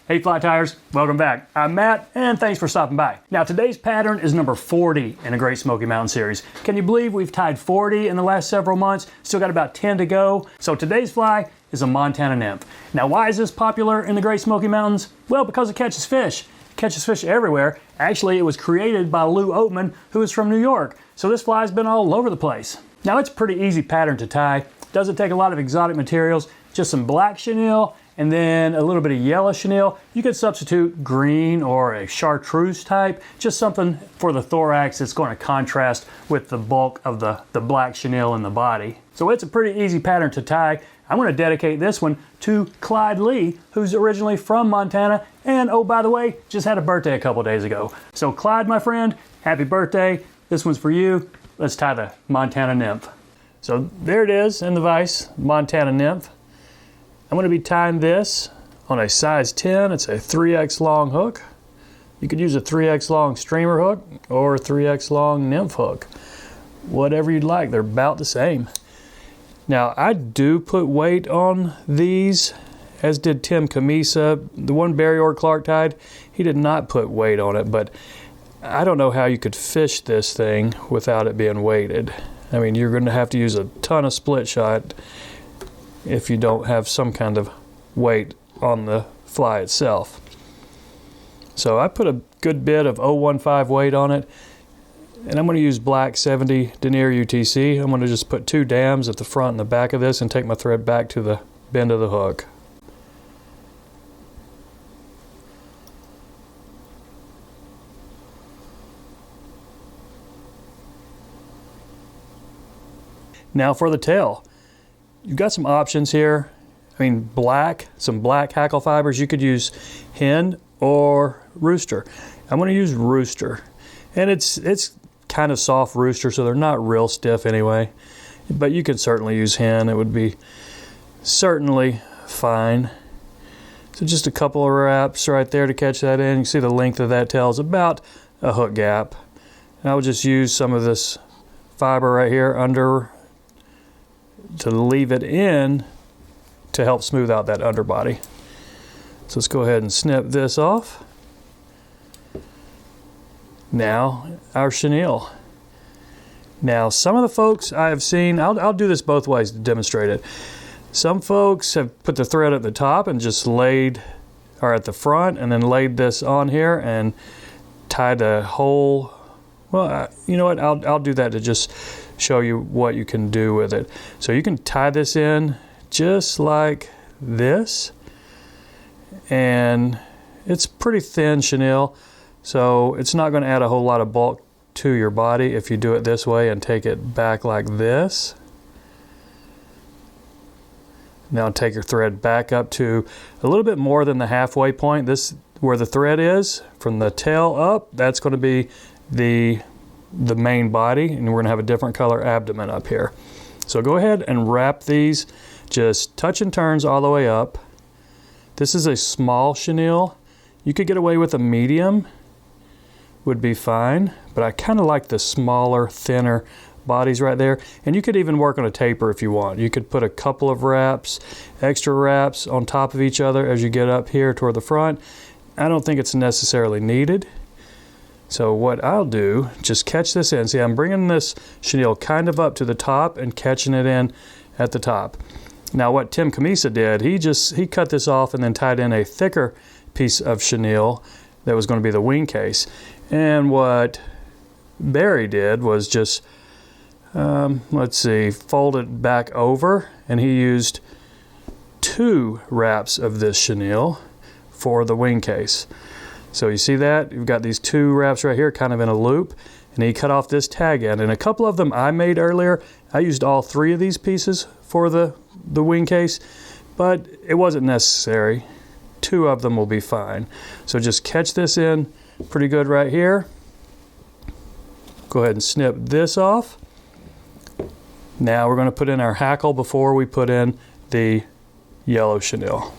Hey Fly Tires, welcome back. I'm Matt, and thanks for stopping by. Now today's pattern is number 40 in the Great Smoky Mountain series. Can you believe we've tied 40 in the last several months? Still got about 10 to go. So today's fly is a Montana Nymph. Now why is this popular in the Great Smoky Mountains? Well, because it catches fish. It catches fish everywhere. Actually, it was created by Lou Oatman, who is from New York. So this fly's been all over the place. Now it's a pretty easy pattern to tie. Doesn't take a lot of exotic materials, just some black chenille, and then a little bit of yellow chenille. You could substitute green or a chartreuse type, just something for the thorax that's going to contrast with the bulk of the black chenille in the body. So it's a pretty easy pattern to tie. I'm going to dedicate this one to Clyde Lee, who's originally from Montana, and oh, by the way, just had a birthday a couple days ago. So Clyde, my friend, happy birthday. This one's for you. Let's tie the Montana Nymph. So there it is in the vise, Montana Nymph. I'm going to be tying this on a size 10. It's a 3X long hook. You could use a 3X long streamer hook or a 3X long nymph hook. Whatever you'd like, they're about the same. Now I do put weight on these, as did Tim Camisa. The one Barry or Clark tied, he did not put weight on it, but I don't know how you could fish this thing without it being weighted. I mean, you're going to have to use a ton of split shot if you don't have some kind of weight on the fly itself. So I put a good bit of 015 weight on it, and I'm going to use black 70 denier UTC. I'm going to just put 2 dams at the front and the back of this and take my thread back to the bend of the hook. Now for the tail. You've got some options here. I mean, some black hackle fibers. You could use hen or rooster. I'm going to use rooster. And it's kind of soft rooster, so they're not real stiff anyway. But you could certainly use hen. It would be certainly fine. So just a couple of wraps right there to catch that in. You can see the length of that tail is about a hook gap. And I would just use some of this fiber right here under to leave it in to help smooth out that underbody. So let's go ahead and snip this off. Now our chenille. Now some of the folks I have seen, I'll do this both ways to demonstrate it. Some folks have put the thread at the top and just laid, or at the front, and then laid this on here and tied a whole, well, you know what, I'll do that to just show you what you can do with it. So you can tie this in just like this, and it's pretty thin chenille, so it's not going to add a whole lot of bulk to your body if you do it this way and take it back like this. Now take your thread back up to a little bit more than the halfway point. This, where the thread is from the tail up, that's going to be the main body, and we're going to have a different color abdomen up here. So go ahead and wrap these, just touch and turns all the way up. This is a small chenille. You could get away with a medium, would be fine, but I kind of like the smaller, thinner bodies right there. And you could even work on a taper if you want. You could put a couple of wraps, extra wraps on top of each other as you get up here toward the front. I don't think it's necessarily needed. So what I'll do, just catch this in. See, I'm bringing this chenille kind of up to the top and catching it in at the top. Now what Tim Camisa did, he cut this off and then tied in a thicker piece of chenille that was going to be the Wingcase. And what Barry did was just, let's see, fold it back over, and he used 2 wraps of this chenille for the Wingcase. So you see that? You've got these 2 wraps right here kind of in a loop, and he cut off this tag end. And a couple of them I made earlier, I used all 3 of these pieces for the Wingcase, but it wasn't necessary. 2 of them will be fine. So just catch this in pretty good right here. Go ahead and snip this off. Now we're going to put in our hackle before we put in the yellow chenille.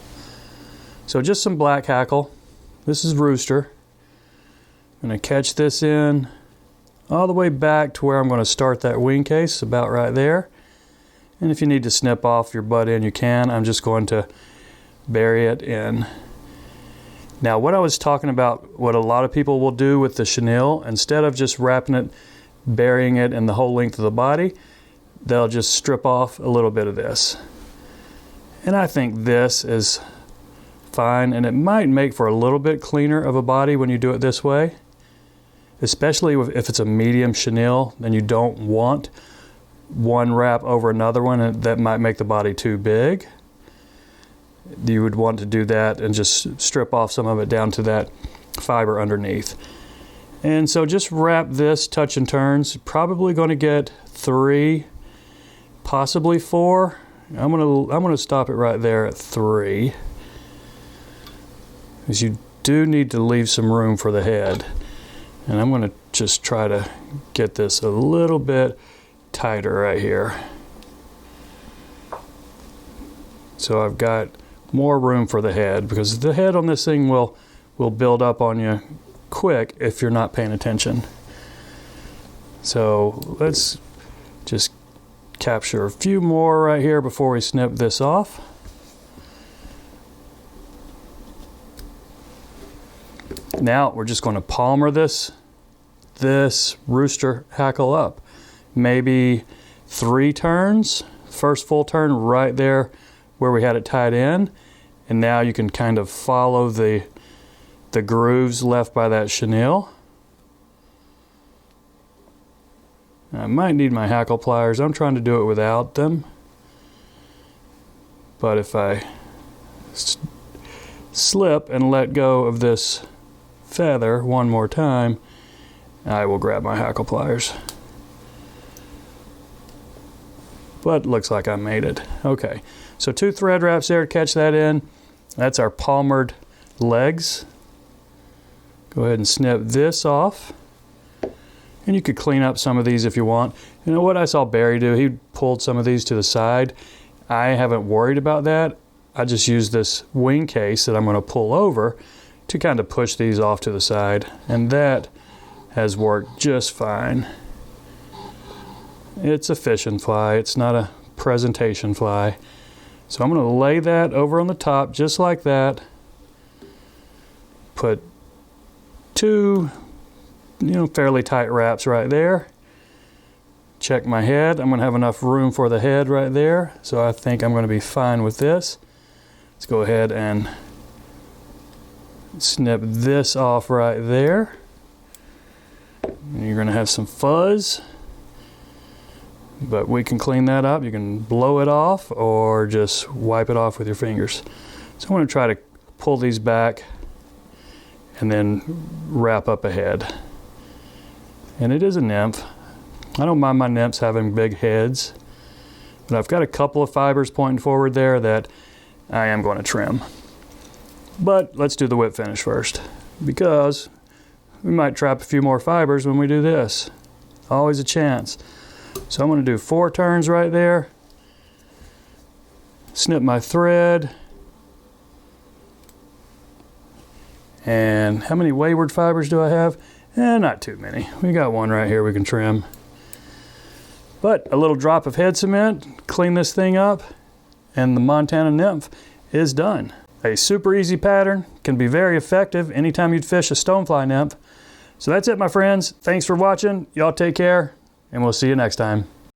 So just some black hackle. This is rooster. I'm going to catch this in all the way back to where I'm going to start that Wingcase, about right there. And if you need to snip off your butt end, you can. I'm just going to bury it in. Now what I was talking about, what a lot of people will do with the chenille, instead of just wrapping it, burying it in the whole length of the body, they'll just strip off a little bit of this. And I think this is fine, and it might make for a little bit cleaner of a body when you do it this way, especially if it's a medium chenille, then you don't want one wrap over another one, and that might make the body too big. You would want to do that and just strip off some of it down to that fiber underneath. And so just wrap this touch and turns. Probably going to get 3, possibly 4. I'm gonna stop it right there at 3, because you do need to leave some room for the head. And I'm gonna just try to get this a little bit tighter right here, so I've got more room for the head, because the head on this thing will build up on you quick if you're not paying attention. So let's just capture a few more right here before we snip this off. Now we're just going to palmer this rooster hackle up. Maybe 3 turns, first full turn right there where we had it tied in, and now you can kind of follow the grooves left by that chenille. I might need my hackle pliers. I'm trying to do it without them, but if I slip and let go of this feather one more time, I will grab my hackle pliers. But looks like I made it. Okay, so 2 thread wraps there to catch that in. That's our palmered legs. Go ahead and snip this off. And you could clean up some of these if you want. You know what I saw Barry do? He pulled some of these to the side. I haven't worried about that. I just use this Wingcase that I'm going to pull over to kind of push these off to the side. And that has worked just fine. It's a fishing fly. It's not a presentation fly. So I'm going to lay that over on the top just like that. Put 2 fairly tight wraps right there. Check my head. I'm going to have enough room for the head right there, so I think I'm going to be fine with this. Let's go ahead and snip this off right there. And you're going to have some fuzz, but we can clean that up. You can blow it off or just wipe it off with your fingers. So I'm going to try to pull these back and then wrap up a head. And it is a nymph. I don't mind my nymphs having big heads, but I've got a couple of fibers pointing forward there that I am going to trim. But let's do the whip finish first, because we might trap a few more fibers when we do this. Always a chance. So I'm going to do 4 turns right there. Snip my thread. And how many wayward fibers do I have? Not too many. We got one right here we can trim. But a little drop of head cement, clean this thing up, and the Montana Nymph is done. A super easy pattern, can be very effective anytime you'd fish a stonefly nymph. So that's it, my friends. Thanks for watching. Y'all take care, and we'll see you next time.